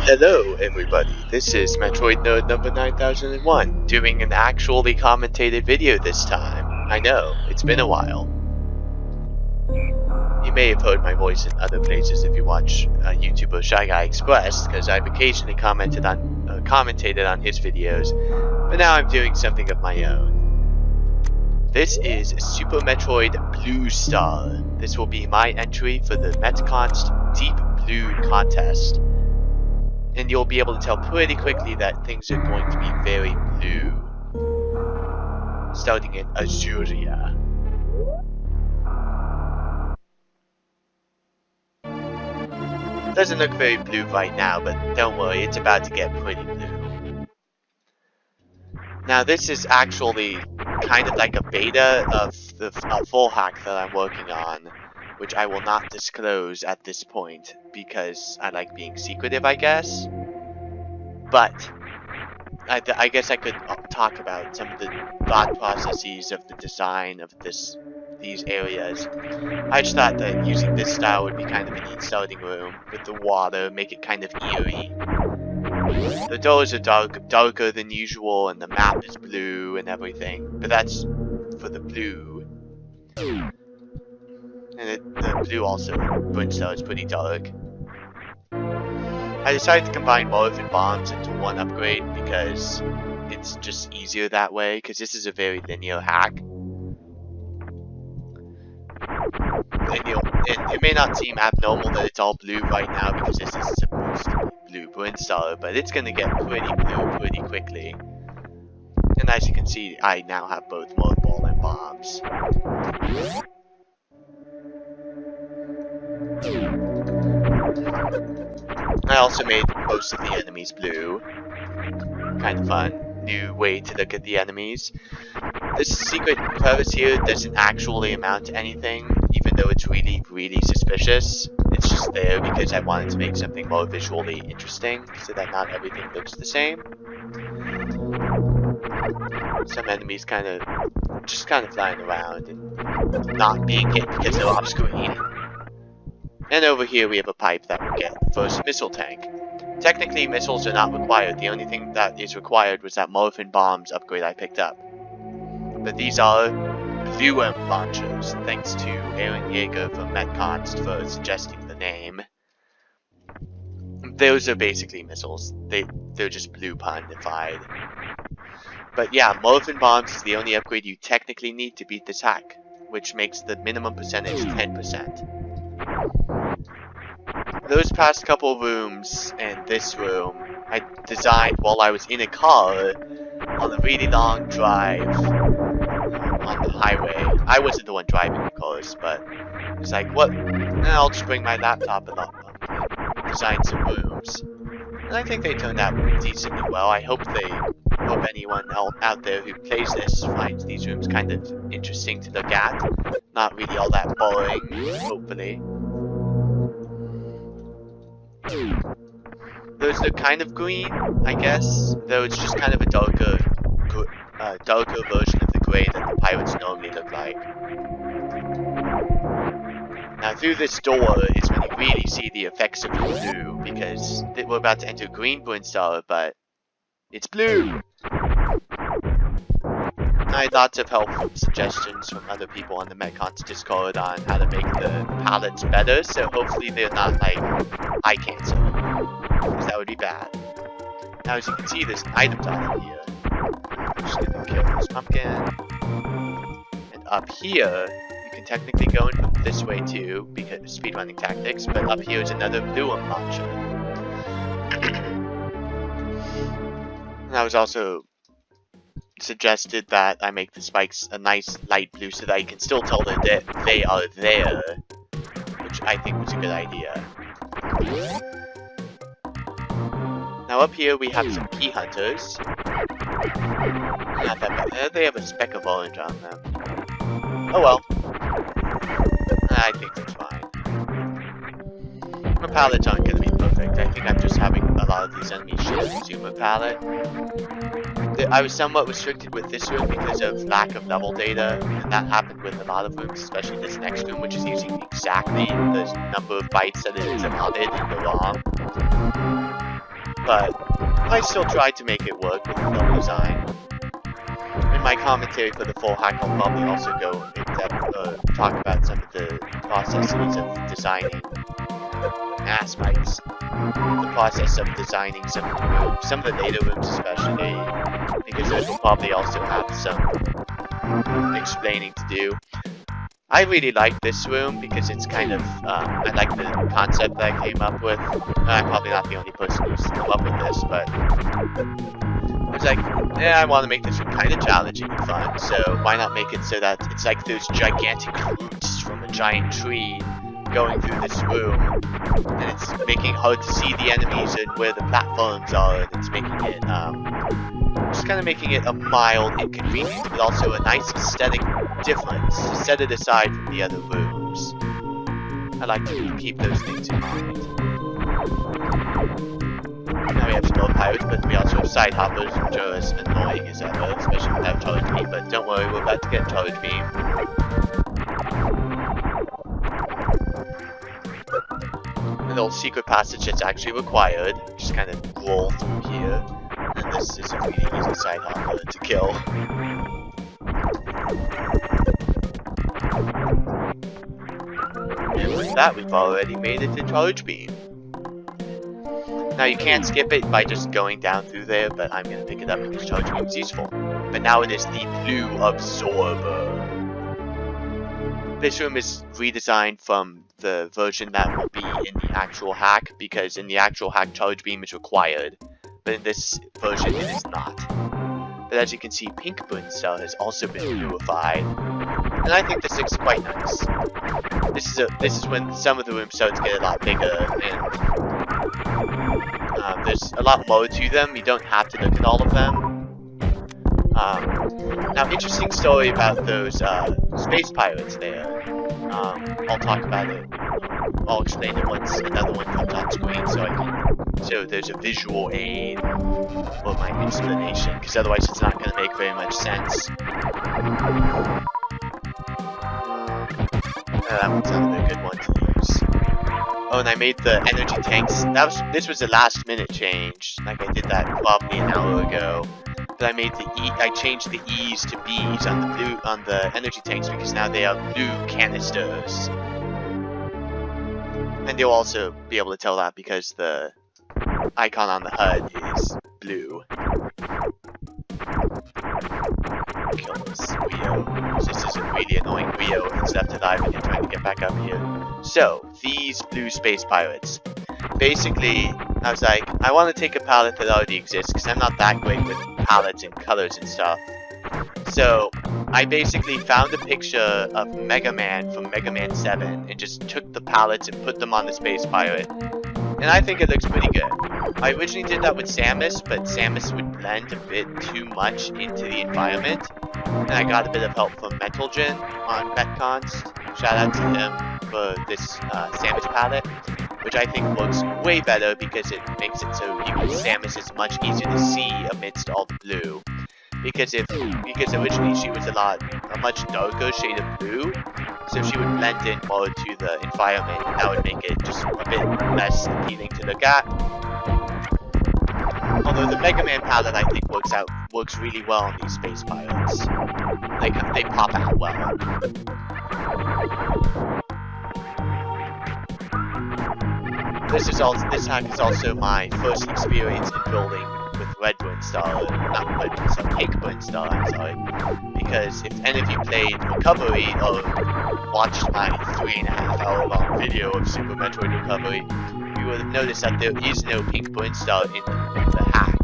Hello everybody, this is Metroid Nerd number 9001, doing an actually commentated video this time. I know, it's been a while. You may have heard my voice in other places if you watch YouTuber Shy Guy Express, because I've occasionally commentated on his videos, but now I'm doing something of my own. This is Super Metroid Bluestar. This will be my entry for the Metconst Deep Blue contest. And you'll be able to tell pretty quickly that things are going to be very blue. Starting in Azuria. Doesn't look very blue right now, but don't worry, it's about to get pretty blue. Now this is actually kind of like a beta of the full hack that I'm working on, which I will not disclose at this point, because I like being secretive, I guess. But I guess I could talk about some of the thought processes of the design of these areas. I just thought that using this style would be kind of a neat starting room with the water, make it kind of eerie. The doors are darker than usual, and the map is blue and everything, but that's for the blue. And the blue also, Bluestar, is pretty dark. I decided to combine both and bombs into one upgrade because it's just easier that way, because this is a very linear hack. And it may not seem abnormal that it's all blue right now because this is supposed to be blue Bluestar, but it's going to get pretty blue pretty quickly. And as you can see, I now have both Morph Ball and bombs. I also made most of the enemies blue. Kind of fun. New way to look at the enemies. This secret crevice here doesn't actually amount to anything, even though it's really, really suspicious. It's just there because I wanted to make something more visually interesting, so that not everything looks the same. Some enemies kind of flying around and not being hit because they're off screen. And over here we have a pipe that will get the first missile tank. Technically missiles are not required, the only thing that is required was that Morphin Bombs upgrade I picked up. But these are Blue launchers, thanks to Aaron Yeager from Metconst for suggesting the name. Those are basically missiles, they're just blue pundified. But yeah, Morphin Bombs is the only upgrade you technically need to beat this hack, which makes the minimum percentage 10%. Those past couple rooms and this room I designed while I was in a car on a really long drive on the highway. I wasn't the one driving, of course, but it's like, what? I'll just bring my laptop and design some rooms. And I think they turned out decently well. I hope anyone out there who plays this finds these rooms kind of interesting to look at. Not really all that boring, hopefully. Those look kind of green, I guess, though it's just kind of a darker version of the gray that the pirates normally look like. Now through this door is when you really see the effects of the blue, because we're about to enter green Bluestar, but it's blue! I had lots of helpful suggestions from other people on the Metconst Discord on how to make the palettes better, so hopefully they're not like eye cancer, because that would be bad. Now as you can see, there's items out here. I'm just gonna kill this pumpkin. And up here, you can technically go in this way too, because speedrunning tactics, but up here is another blue launcher. And I was also suggested that I make the spikes a nice light blue so that you can still tell that they are there, which I think was a good idea. Now up here we have some key hunters. Not that bad. They have a speck of orange on them. Oh well. I think that's fine. My palettes aren't going to be perfect. I think I'm just having a lot of these enemies share the zoomer palette. I was somewhat restricted with this room because of lack of level data, and that happened with a lot of rooms, especially this next room, which is using exactly the number of bytes that it is allotted in the ROM. but I still tried to make it work with the level design. In my commentary for the full hack, I'll probably also go in depth, talk about some of the processes of designing aspects. The process of designing some of the rooms, some of the data rooms especially, because those will probably also have some explaining to do. I really like this room because it's kind of, I like the concept that I came up with. I'm probably not the only person who's come up with this, but I was like, yeah, I want to make this room kind of challenging and fun, so why not make it so that it's like those gigantic roots from a giant tree going through this room, and it's making it hard to see the enemies and where the platforms are, and it's making it, just kind of making it a mild inconvenience, but also a nice aesthetic difference to set it aside from the other rooms. I like to keep those things in mind. Now we have Spell Pirates, but we also have Side Hoppers, which are as annoying as ever, especially without Charge Beam, but don't worry, we're about to get Charge Beam. A little secret passage that's actually required, just kind of roll through here. And this is a really easy Side Hopper to kill. And with that, we've already made it to Charge Beam. Now you can't skip it by just going down through there, but I'm going to pick it up because Charge Beam is useful. But now it is the Blue Absorber. This room is redesigned from the version that will be in the actual hack, because in the actual hack, Charge Beam is required, but in this version, it is not. But as you can see, Pink Bluestar has also been bluified, and I think this looks quite nice. This is when some of the rooms start to get a lot bigger, and there's a lot more to them. You don't have to look at all of them. Now, interesting story about those space pirates there. I'll talk about it. I'll explain it once another one comes on screen, so there's a visual aid for my explanation, because otherwise it's not going to make very much sense. That one's not a good one to use. Oh, and I made the energy tanks. This was a last minute change. Like, I did that probably an hour ago. But I changed the E's to B's on the energy tanks, because now they are blue canisters. And you'll also be able to tell that because the icon on the HUD is blue. Kill this Rio. This is a really annoying Rio if it's left alive and you're trying to get back up here. So, these blue space pirates. Basically, I was like, I want to take a palette that already exists, because I'm not that great with palettes and colors and stuff. So, I basically found a picture of Mega Man from Mega Man 7 and just took the palettes and put them on the space pirate. And I think it looks pretty good. I originally did that with Samus, but Samus would blend a bit too much into the environment. And I got a bit of help from Metroid on Metcons. Shout out to him for this Samus palette, which I think looks way better because it makes it so Samus is much easier to see amidst all the blue. Because originally she was a much darker shade of blue, so she would blend in more to the environment, and that would make it just a bit less appealing to look at. Although the Mega Man palette I think works really well on these space pirates. They pop out well. This hack is also my first experience in building with Red Bluestar, not Red Bluestar, Pink Bluestar, I'm sorry. Because if any of you played Recovery or watched my 3.5 hour long video of Super Metroid Recovery, you would have noticed that there is no Pink Bluestar in the hack.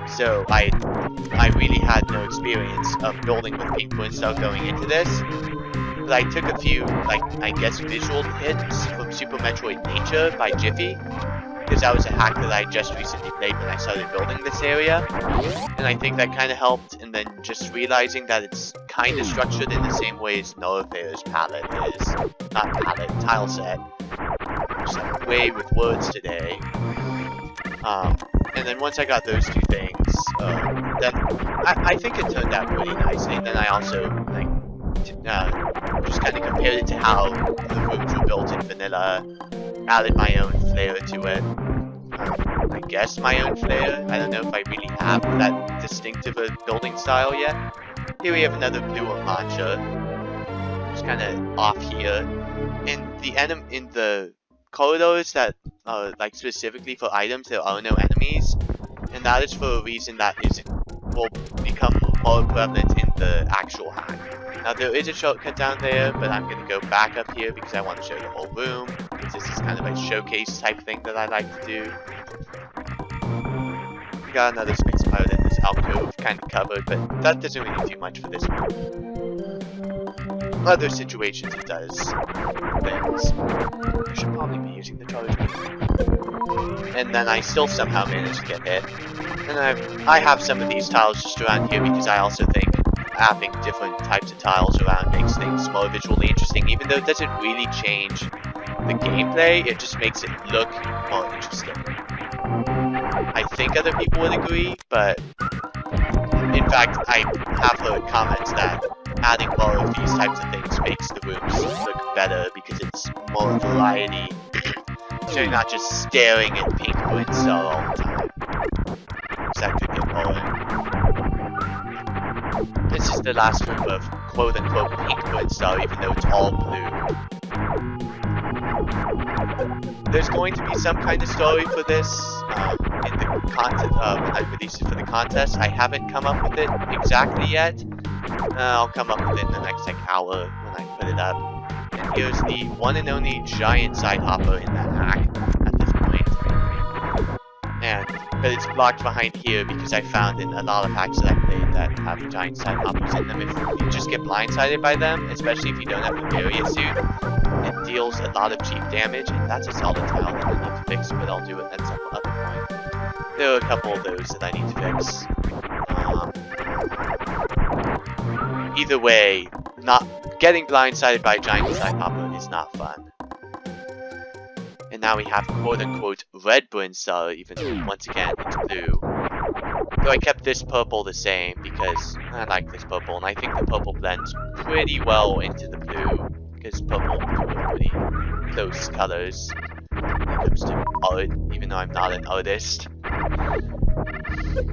So I really had no experience of building with Pink Bluestar going into this. But I took a few, I guess, visual hits from Super Metroid Nature by Jiffy, because that was a hack that I just recently played when I started building this area, and I think that kind of helped, and then just realizing that it's kind of structured in the same way as Norfair's palette is. Not palette, tile set. Just like way with words today. And then once I got those two things, then I think it turned out pretty nicely, and then I also, just kind of compared it to how the rooms were built in vanilla, added my own flair to it. guess, my own flair. I don't know if I really have that distinctive a building style yet. Here we have another blue launcher. It's kind of off here. In the corridors that are like specifically for items, there are no enemies, and that is for a reason that will become more prevalent in the actual hack. Now there is a shortcut down there, but I'm gonna go back up here because I want to show the whole room. Because this is kind of a showcase type thing that I like to do. We got another space pirate in this alcove, kind of covered, but that doesn't really do much for this one. Other situations it does things. I should probably be using the charger. And then I still somehow managed to get hit. And I have some of these tiles just around here because I also think having different types of tiles around makes things more visually interesting. Even though it doesn't really change the gameplay, it just makes it look more interesting. I think other people would agree, but in fact, I have heard comments that adding more of these types of things makes the rooms look better because it's more variety. So you're not just staring at pink Bluestar all the time. So that could get boring. This is the last room of quote-unquote pink Bluestar, even though it's all blue. There's going to be some kind of story for this in the content when I release it for the contest. I haven't come up with it exactly yet. I'll come up with it in the next hour when I put it up. And here's the one and only giant side hopper in that hack at this point. But it's blocked behind here because I found in a lot of hacks that I played that have giant side hoppers in them. If you just get blindsided by them, especially if you don't have the barrier suit, it deals a lot of cheap damage, and that's a solid tile that I need to fix, but I'll do it at some other point. There are a couple of those that I need to fix. Either way, not getting blindsided by a giant side hopper is not fun. And now we have quote-unquote red Bluestar, even though once again it's blue. Though I kept this purple the same because I like this purple, and I think the purple blends pretty well into the blue because purple and blue are pretty close colors when it comes to art, even though I'm not an artist.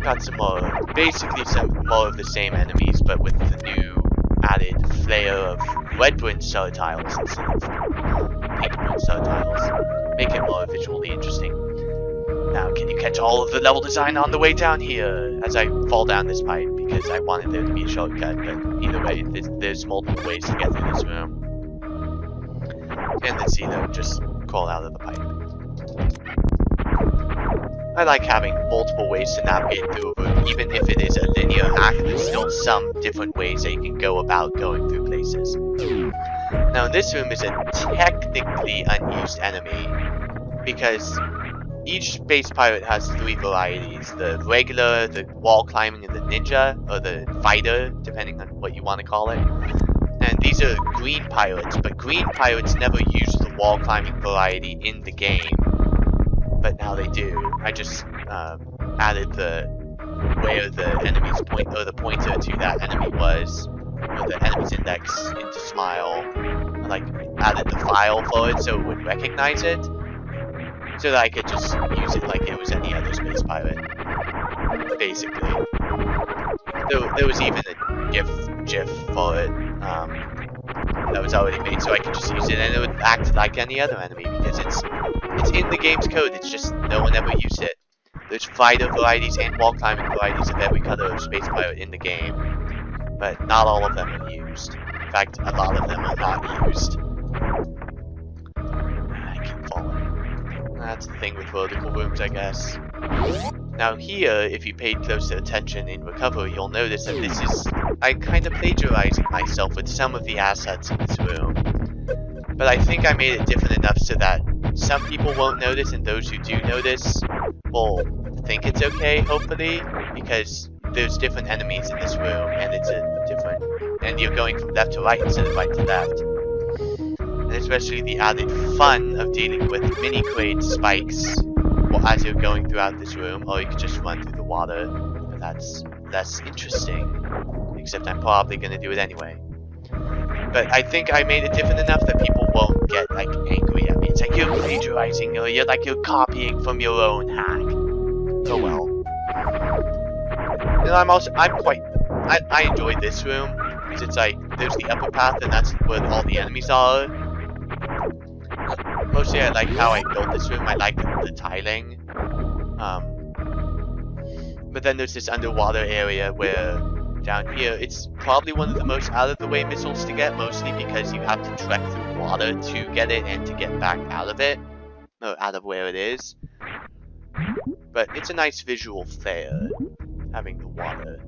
Got some more, basically some more of the same enemies, but with the new added flair of red Bluestar tiles instead of pink Bluestar tiles. Make it more visually interesting. Now, can you catch all of the level design on the way down here as I fall down this pipe? Because I wanted there to be a shortcut, but either way, there's multiple ways to get through this room. And let's see though, just crawl out of the pipe. I like having multiple ways to navigate through a room, even if it is a linear hack, there's still some different ways that you can go about going through places. Now this room is a technically unused enemy, because each space pirate has three varieties: the regular, the wall climbing, and the ninja, or the fighter, depending on what you want to call it. And these are green pirates, but green pirates never used the wall climbing variety in the game. But now they do. I just added where the enemy's the pointer to that enemy was, or the enemy's index into Smile. I added the file for it so it would recognize it, so that I could just use it like it was any other space pirate, basically. There was even a GIF for it that was already made, so I could just use it and it would act like any other enemy because it's in the game's code. It's just no one ever used it. There's fighter varieties and wall climbing varieties of every color of space pirate in the game, but not all of them are used. In fact, a lot of them are not used. I keep falling. That's the thing with vertical rooms, I guess. Now here, if you paid closer attention in recovery, you'll notice that I'm kind of plagiarizing myself with some of the assets in this room. But I think I made it different enough so that some people won't notice, and those who do notice will think it's okay, hopefully, because there's different enemies in this room, and and you're going from left to right instead of right to left. And especially the added fun of dealing with mini crate spikes as you're going throughout this room, or you could just run through the water, but that's less interesting, except I'm probably going to do it anyway. But I think I made it different enough that people won't get angry at me. It's like you're plagiarizing, or you're copying from your own hack. Oh well. And I enjoy this room, because it's like, there's the upper path, and that's where all the enemies are. Mostly I like how I built this room, I like the tiling. But then there's this underwater area where, down here, it's probably one of the most out-of-the-way missiles to get, mostly because you have to trek through water to get it and to get back out of it. Or out of where it is. But it's a nice visual flair, having the water.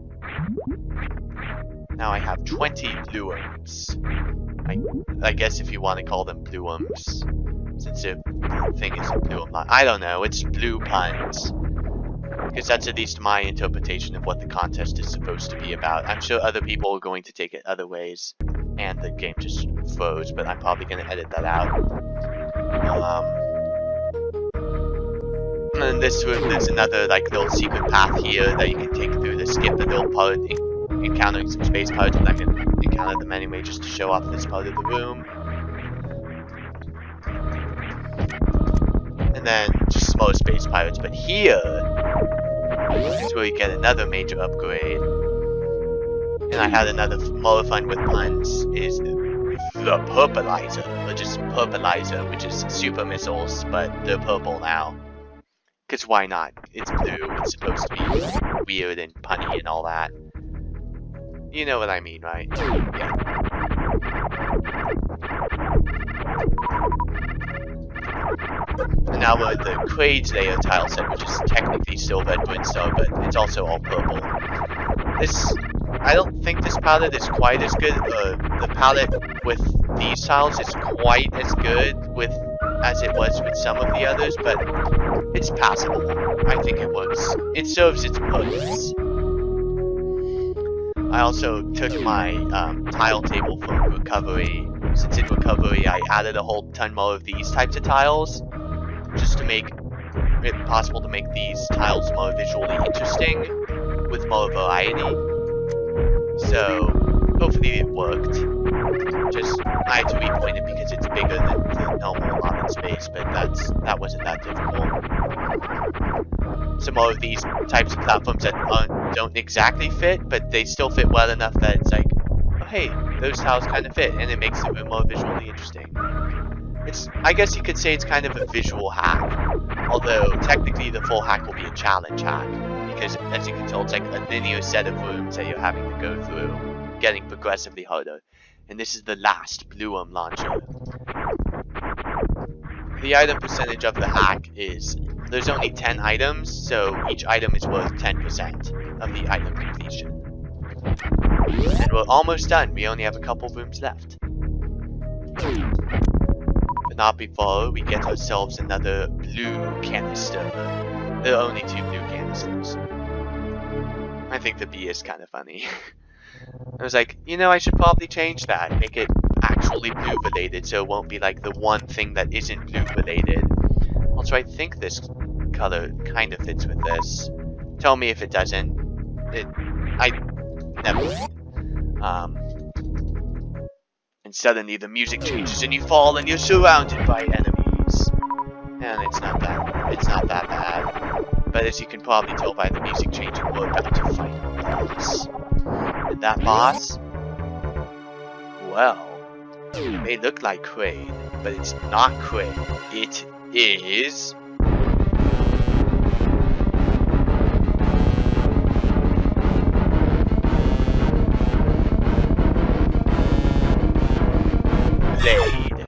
Now I have 20 blueums. I guess if you want to call them blueums, since the thing is a blueum. I don't know, it's blue puns. Because that's at least my interpretation of what the contest is supposed to be about. I'm sure other people are going to take it other ways, and the game just froze, but I'm probably going to edit that out. And this room, there's another like little secret path here that you can take through to skip the little part, encountering some space pirates, and I can encounter them anyway just to show off this part of the room. And then just smaller space pirates, but here is where you get another major upgrade. And I had another more fun with puns, is the purplizer, or just purplizer, which is super missiles, but they're purple now. Because why not? It's blue, it's supposed to be weird and punny and all that. You know what I mean, right? Yeah. And now we're at the Quaid's layer tile set, which is technically still red Bluestar, but it's also all purple. I don't think this palette is quite as good. The palette with these tiles is quite as good as it was with some of the others, but it's passable. I think it works. It serves its purpose. I also took my tile table from recovery. Since in recovery I added a whole ton more of these types of tiles, just to make it possible to make these tiles more visually interesting, with more variety. So, hopefully it worked. Just, I had to repoint it because it's bigger than the normal allotted space, but that wasn't that difficult. Some more of these types of platforms that don't exactly fit, but they still fit well enough that it's like, oh hey, those tiles kind of fit, and it makes the room more visually interesting. I guess you could say it's kind of a visual hack, although technically the full hack will be a challenge hack, because as you can tell, it's like a linear set of rooms that you're having to go through, getting progressively harder. And this is the last blueum launcher. The item percentage of the hack is, there's only 10 items, so each item is worth 10% of the item completion. And we're almost done, we only have a couple rooms left. But not before we get ourselves another blue canister. There are only 2 blue canisters. I think the bee is kind of funny. I was like, you know, I should probably change that, make it actually blue related, so it won't be like the one thing that isn't blue related. Also, I think this color kind of fits with this. Tell me if it doesn't. I never. And suddenly the music changes and you fall and you're surrounded by enemies. And it's not that bad. But as you can probably tell by the music changing, we're about to fight a boss. And that boss? Well, it may look like Quaid, but it's not Quaid. It is... Blade.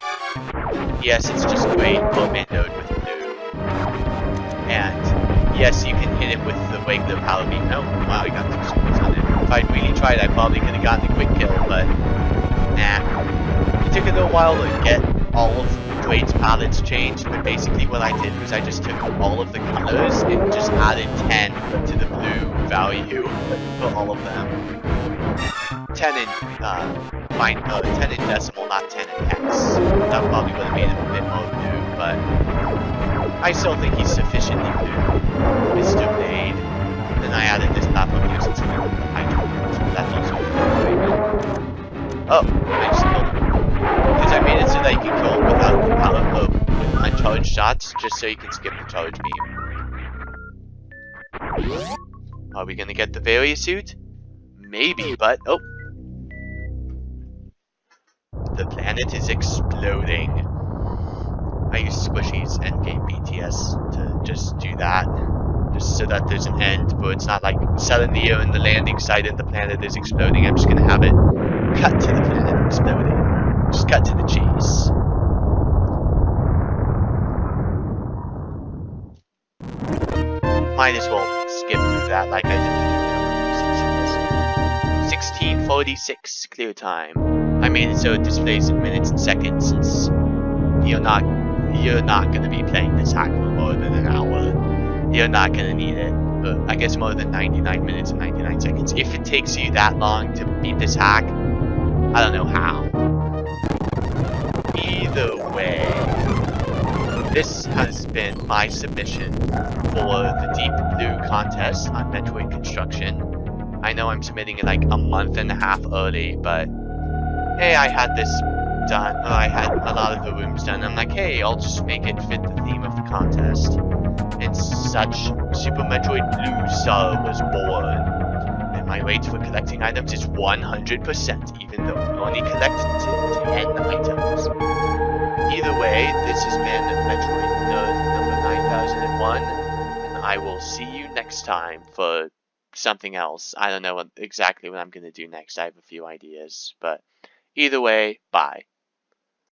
Yes, it's just Quaid windowed with blue. And yes, you can hit it with the regular power beam. Oh, wow, I got 2 screens on it. If I'd really tried, I probably could have gotten a quick kill, but nah. It took a little while to get all of Quaid's palettes changed, but basically what I did was I just took all of the colors and just added 10 to the blue value for all of them. 10 in 10 in decimal, not 10 in hex. That probably would have made him a bit more blue, but I still think he's sufficiently blue. Mr. Blade. Then I added this platform here since we were the hydro, so that's also blue. Oh, I just killed him. Because I made it so that you can kill him without the power with uncharged shots, just so you can skip the charge beam. Are we gonna get the failure suit? Maybe, but oh. The planet is exploding. I use Squishy's endgame BTS to just do that. Just so that there's an end, but it's not like suddenly you're in the landing site and the planet is exploding. I'm just gonna have it cut to the planet exploding. Just cut to the chase. Might as well skip through that like I did. 1646 clear time. I made it so it displays in minutes and seconds since you're not gonna be playing this hack for more than an hour. You're not gonna need it. But I guess more than 99 minutes and 99 seconds. If it takes you that long to beat this hack, I don't know how. Either way, this has been my submission for the Deep Blue contest on Metroid Construction. I know I'm submitting it like a month and a half early, but hey, I had this done, I had a lot of the rooms done. I'm like, hey, I'll just make it fit the theme of the contest. And such, Super Metroid Bluestar was born. And my rate for collecting items is 100%, even though we only collect 10 items. Either way, this has been Metroid Nerd number 9001, and I will see you next time for something else. I don't know exactly what I'm going to do next. I have a few ideas, but either way, bye.